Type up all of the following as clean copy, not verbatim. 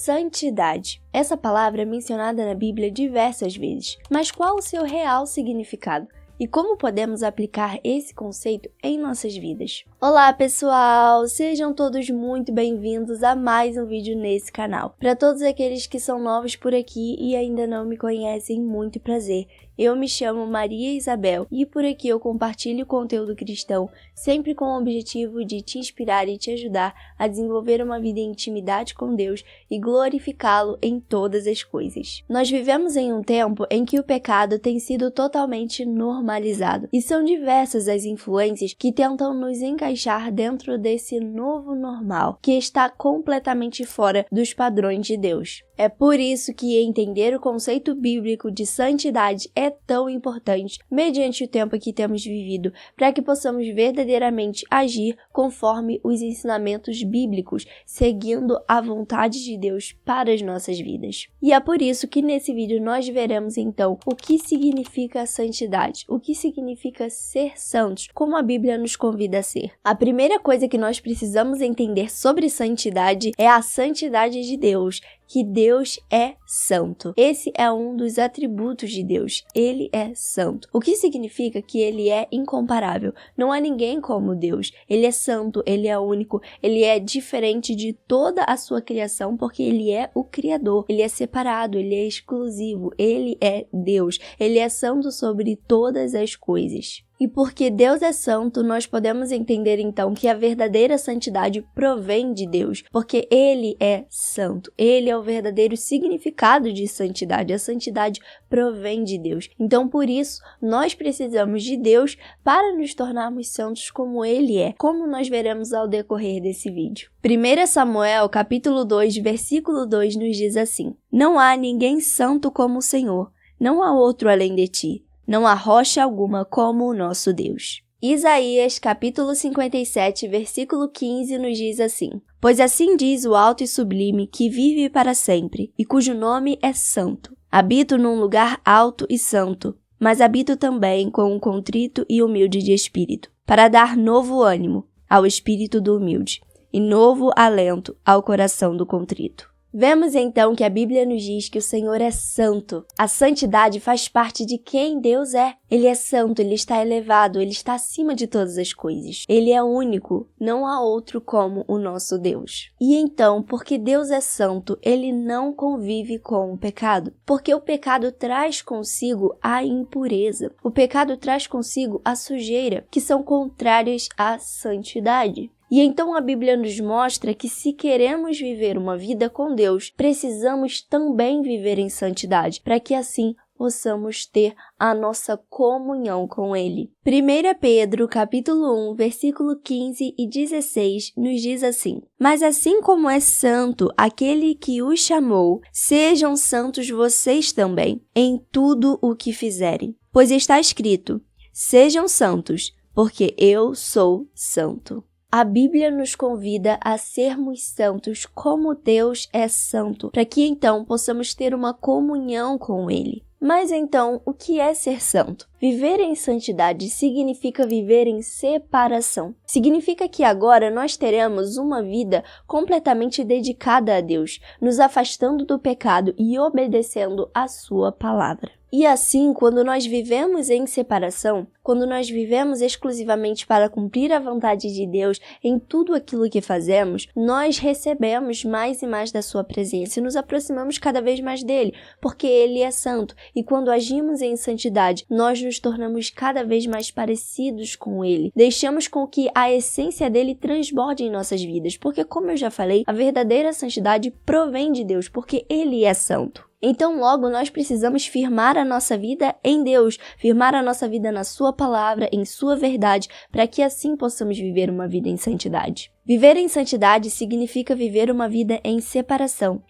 Santidade. Essa palavra é mencionada na Bíblia diversas vezes, mas qual o seu real significado? E como podemos aplicar esse conceito em nossas vidas? Olá pessoal, sejam todos muito bem-vindos a mais um vídeo nesse canal. Para todos aqueles que são novos por aqui e ainda não me conhecem, muito prazer. Eu me chamo Maria Isabel e por aqui eu compartilho conteúdo cristão, sempre com o objetivo de te inspirar e te ajudar a desenvolver uma vida em intimidade com Deus e glorificá-lo em todas as coisas. Nós vivemos em um tempo em que o pecado tem sido totalmente normalizado e são diversas as influências que tentam nos encaixar dentro desse novo normal, que está completamente fora dos padrões de Deus. É por isso que entender o conceito bíblico de santidade é tão importante, mediante o tempo que temos vivido, para que possamos verdadeiramente agir conforme os ensinamentos bíblicos, seguindo a vontade de Deus para as nossas vidas. E é por isso que nesse vídeo nós veremos então o que significa santidade, o que significa ser santos, como a Bíblia nos convida a ser. A primeira coisa que nós precisamos entender sobre santidade é a santidade de Deus, que Deus é santo. Esse é um dos atributos de Deus. Ele é santo. O que significa que ele é incomparável. Não há ninguém como Deus. Ele é santo, ele é único, ele é diferente de toda a sua criação, porque ele é o Criador. Ele é separado, ele é exclusivo, ele é Deus. Ele é santo sobre todas as coisas. E porque Deus é santo, nós podemos entender então que a verdadeira santidade provém de Deus, porque Ele é santo. Ele é o verdadeiro significado de santidade. A santidade provém de Deus. Então, por isso, nós precisamos de Deus para nos tornarmos santos como Ele é, como nós veremos ao decorrer desse vídeo. 1 Samuel, capítulo 2, versículo 2 nos diz assim: Não há ninguém santo como o Senhor, não há outro além de ti. Não há rocha alguma como o nosso Deus. Isaías, capítulo 57, versículo 15, nos diz assim: Pois assim diz o alto e sublime, que vive para sempre, e cujo nome é santo. Habito num lugar alto e santo, mas habito também com um contrito e humilde de espírito, para dar novo ânimo ao espírito do humilde, e novo alento ao coração do contrito. Vemos então que a Bíblia nos diz que o Senhor é santo. A santidade faz parte de quem Deus é. Ele é santo, ele está elevado, ele está acima de todas as coisas. Ele é único, não há outro como o nosso Deus. E então, porque Deus é santo, ele não convive com o pecado. Porque o pecado traz consigo a impureza. O pecado traz consigo a sujeira, que são contrárias à santidade. E então a Bíblia nos mostra que se queremos viver uma vida com Deus, precisamos também viver em santidade, para que assim possamos ter a nossa comunhão com Ele. 1 Pedro, capítulo 1, versículo 15 e 16, nos diz assim: Mas assim como é santo aquele que os chamou, sejam santos vocês também, em tudo o que fizerem. Pois está escrito: Sejam santos, porque eu sou santo. A Bíblia nos convida a sermos santos como Deus é santo, para que então possamos ter uma comunhão com Ele. Mas então, o que é ser santo? Viver em santidade significa viver em separação. Significa que agora nós teremos uma vida completamente dedicada a Deus, nos afastando do pecado e obedecendo a Sua palavra. E assim, quando nós vivemos em separação, quando nós vivemos exclusivamente para cumprir a vontade de Deus em tudo aquilo que fazemos, nós recebemos mais e mais da Sua presença e nos aproximamos cada vez mais dEle, porque Ele é santo. E quando agimos em santidade, nós nos tornamos cada vez mais parecidos com Ele. Deixamos com que a essência dEle transborde em nossas vidas, porque, como eu já falei, a verdadeira santidade provém de Deus, porque Ele é santo. Então, logo, nós precisamos firmar a nossa vida em Deus, firmar a nossa vida na Sua palavra, em Sua verdade, para que assim possamos viver uma vida em santidade. Viver em santidade significa viver uma vida em separação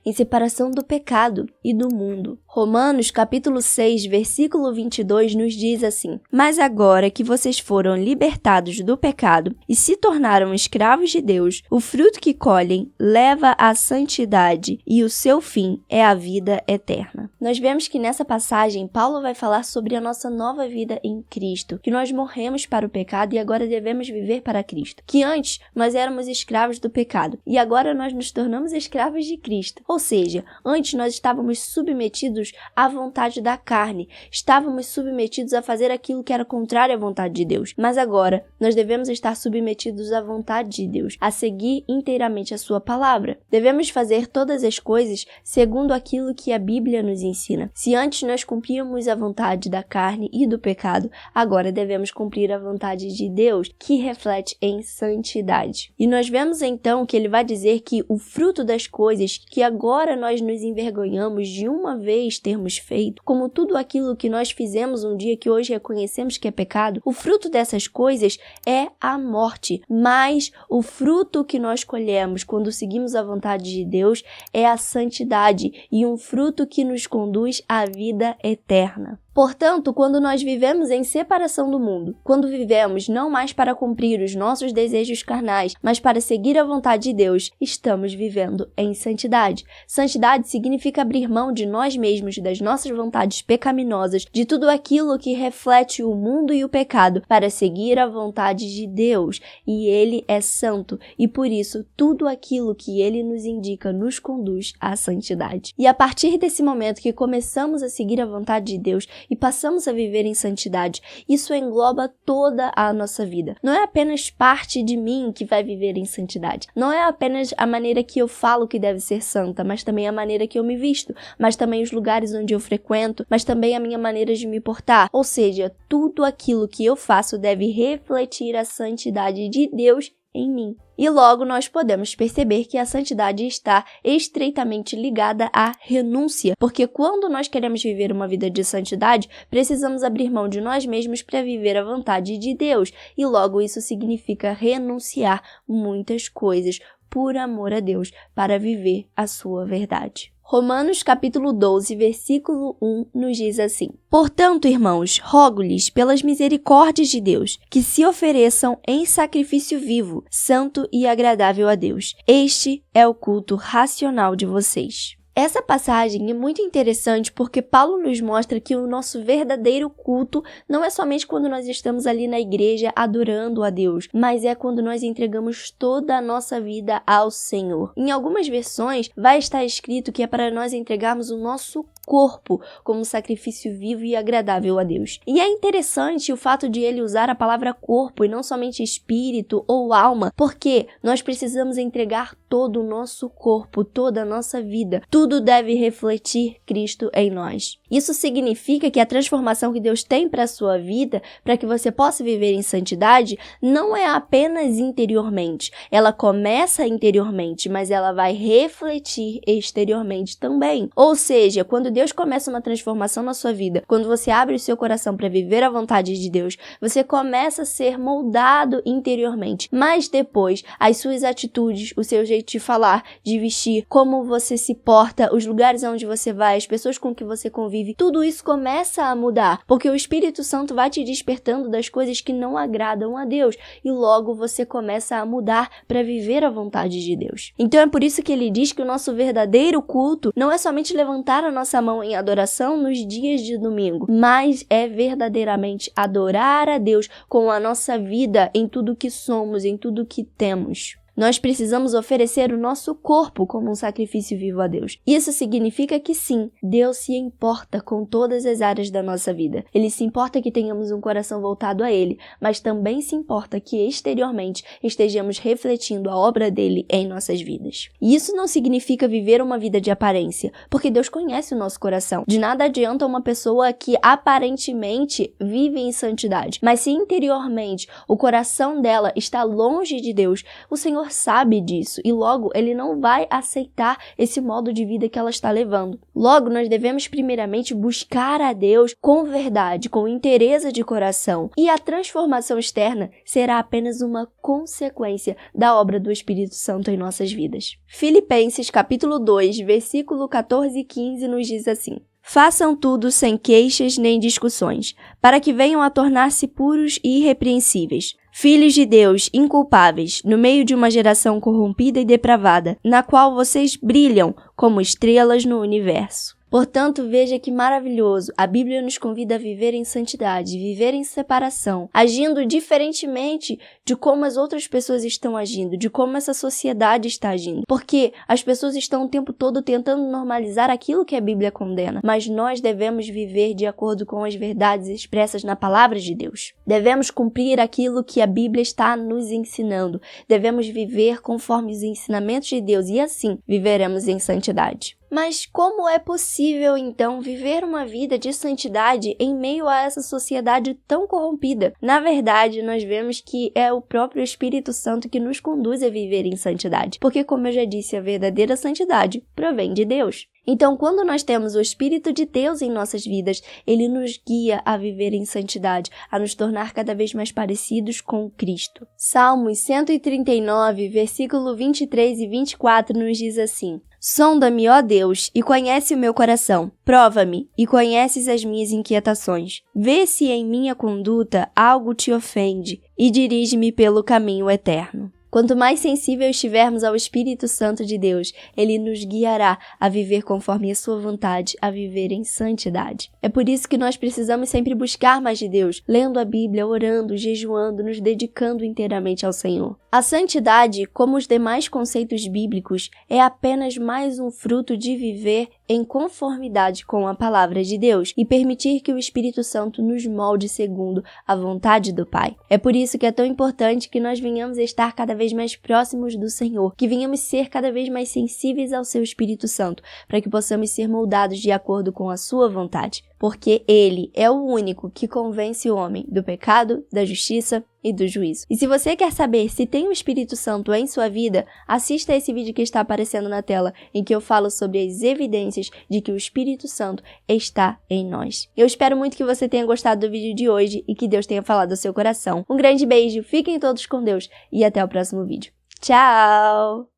do pecado e do mundo. Romanos capítulo 6, versículo 22 nos diz assim: Mas agora que vocês foram libertados do pecado e se tornaram escravos de Deus, o fruto que colhem leva à santidade e o seu fim é a vida eterna. Nós vemos que nessa passagem Paulo vai falar sobre a nossa nova vida em Cristo, que nós morremos para o pecado e agora devemos viver para Cristo. Que antes nós éramos éramos escravos do pecado e agora nós nos tornamos escravos de Cristo. Ou seja, antes nós estávamos submetidos à vontade da carne, estávamos submetidos a fazer aquilo que era contrário à vontade de Deus. Mas agora nós devemos estar submetidos à vontade de Deus, a seguir inteiramente a sua palavra. Devemos fazer todas as coisas segundo aquilo que a Bíblia nos ensina. Se antes nós cumpríamos a vontade da carne e do pecado, agora devemos cumprir a vontade de Deus, que reflete em santidade. E nós vemos então que ele vai dizer que o fruto das coisas que agora nós nos envergonhamos de uma vez termos feito, como tudo aquilo que nós fizemos um dia que hoje reconhecemos que é pecado, o fruto dessas coisas é a morte, mas o fruto que nós colhemos quando seguimos a vontade de Deus é a santidade e um fruto que nos conduz à vida eterna. Portanto, quando nós vivemos em separação do mundo, quando vivemos não mais para cumprir os nossos desejos carnais, mas para seguir a vontade de Deus, estamos vivendo em santidade. Santidade significa abrir mão de nós mesmos, das nossas vontades pecaminosas, de tudo aquilo que reflete o mundo e o pecado, para seguir a vontade de Deus. E Ele é santo, e por isso tudo aquilo que Ele nos indica nos conduz à santidade. E a partir desse momento que começamos a seguir a vontade de Deus, e passamos a viver em santidade, isso engloba toda a nossa vida. Não é apenas parte de mim que vai viver em santidade. Não é apenas a maneira que eu falo que deve ser santa, mas também a maneira que eu me visto, mas também os lugares onde eu frequento, mas também a minha maneira de me portar. Ou seja, tudo aquilo que eu faço deve refletir a santidade de Deus em mim. E logo nós podemos perceber que a santidade está estreitamente ligada à renúncia, porque quando nós queremos viver uma vida de santidade, precisamos abrir mão de nós mesmos para viver a vontade de Deus, e logo isso significa renunciar muitas coisas por amor a Deus, para viver a sua verdade. Romanos capítulo 12, versículo 1 nos diz assim: Portanto, irmãos, rogo-lhes pelas misericórdias de Deus, que se ofereçam em sacrifício vivo, santo e agradável a Deus. Este é o culto racional de vocês. Essa passagem é muito interessante porque Paulo nos mostra que o nosso verdadeiro culto não é somente quando nós estamos ali na igreja adorando a Deus, mas é quando nós entregamos toda a nossa vida ao Senhor. Em algumas versões vai estar escrito que é para nós entregarmos o nosso corpo como sacrifício vivo e agradável a Deus. E é interessante o fato de ele usar a palavra corpo e não somente espírito ou alma, porque nós precisamos entregar todo o nosso corpo, toda a nossa vida. Tudo deve refletir Cristo em nós. Isso significa que a transformação que Deus tem para a sua vida, para que você possa viver em santidade, não é apenas interiormente. Ela começa interiormente, mas ela vai refletir exteriormente também. Ou seja, quando Deus começa uma transformação na sua vida, quando você abre o seu coração para viver a vontade de Deus, você começa a ser moldado interiormente. Mas depois, as suas atitudes, o seu jeito de falar, de vestir, como você se porta, os lugares onde você vai, as pessoas com que você convive, tudo isso começa a mudar, porque o Espírito Santo vai te despertando das coisas que não agradam a Deus, e logo você começa a mudar para viver a vontade de Deus. Então é por isso que ele diz que o nosso verdadeiro culto não é somente levantar a nossa mão em adoração nos dias de domingo, mas é verdadeiramente adorar a Deus com a nossa vida em tudo que somos, em tudo que temos. Nós precisamos oferecer o nosso corpo como um sacrifício vivo a Deus. Isso significa que sim, Deus se importa com todas as áreas da nossa vida. Ele se importa que tenhamos um coração voltado a Ele, mas também se importa que exteriormente estejamos refletindo a obra dele em nossas vidas. E isso não significa viver uma vida de aparência, porque Deus conhece o nosso coração. De nada adianta uma pessoa que aparentemente vive em santidade, mas se interiormente o coração dela está longe de Deus, o Senhor sabe disso e logo ele não vai aceitar esse modo de vida que ela está levando. Logo, nós devemos primeiramente buscar a Deus com verdade, com inteireza de coração, e a transformação externa será apenas uma consequência da obra do Espírito Santo em nossas vidas. Filipenses capítulo 2, versículo 14 e 15 nos diz assim: Façam tudo sem queixas nem discussões, para que venham a tornar-se puros e irrepreensíveis, filhos de Deus, inculpáveis, no meio de uma geração corrompida e depravada, na qual vocês brilham como estrelas no universo. Portanto, veja que maravilhoso, a Bíblia nos convida a viver em santidade, viver em separação, agindo diferentemente de como as outras pessoas estão agindo, de como essa sociedade está agindo. Porque as pessoas estão o tempo todo tentando normalizar aquilo que a Bíblia condena, mas nós devemos viver de acordo com as verdades expressas na palavra de Deus. Devemos cumprir aquilo que a Bíblia está nos ensinando, devemos viver conforme os ensinamentos de Deus e assim viveremos em santidade. Mas como é possível, então, viver uma vida de santidade em meio a essa sociedade tão corrompida? Na verdade, nós vemos que é o próprio Espírito Santo que nos conduz a viver em santidade, porque, como eu já disse, a verdadeira santidade provém de Deus. Então, quando nós temos o Espírito de Deus em nossas vidas, ele nos guia a viver em santidade, a nos tornar cada vez mais parecidos com Cristo. Salmos 139, versículo 23 e 24 nos diz assim: Sonda-me, ó Deus, e conhece o meu coração. Prova-me, e conheces as minhas inquietações. Vê se em minha conduta algo te ofende, e dirige-me pelo caminho eterno. Quanto mais sensível estivermos ao Espírito Santo de Deus, ele nos guiará a viver conforme a sua vontade, a viver em santidade. É por isso que nós precisamos sempre buscar mais de Deus, lendo a Bíblia, orando, jejuando, nos dedicando inteiramente ao Senhor. A santidade, como os demais conceitos bíblicos, é apenas mais um fruto de viver em conformidade com a palavra de Deus e permitir que o Espírito Santo nos molde segundo a vontade do Pai. É por isso que é tão importante que nós venhamos a estar cada vez mais próximos do Senhor, que venhamos ser cada vez mais sensíveis ao seu Espírito Santo, para que possamos ser moldados de acordo com a sua vontade. Porque ele é o único que convence o homem do pecado, da justiça e do juízo. E se você quer saber se tem o Espírito Santo em sua vida, assista a esse vídeo que está aparecendo na tela, em que eu falo sobre as evidências de que o Espírito Santo está em nós. Eu espero muito que você tenha gostado do vídeo de hoje e que Deus tenha falado ao seu coração. Um grande beijo, fiquem todos com Deus e até o próximo vídeo. Tchau!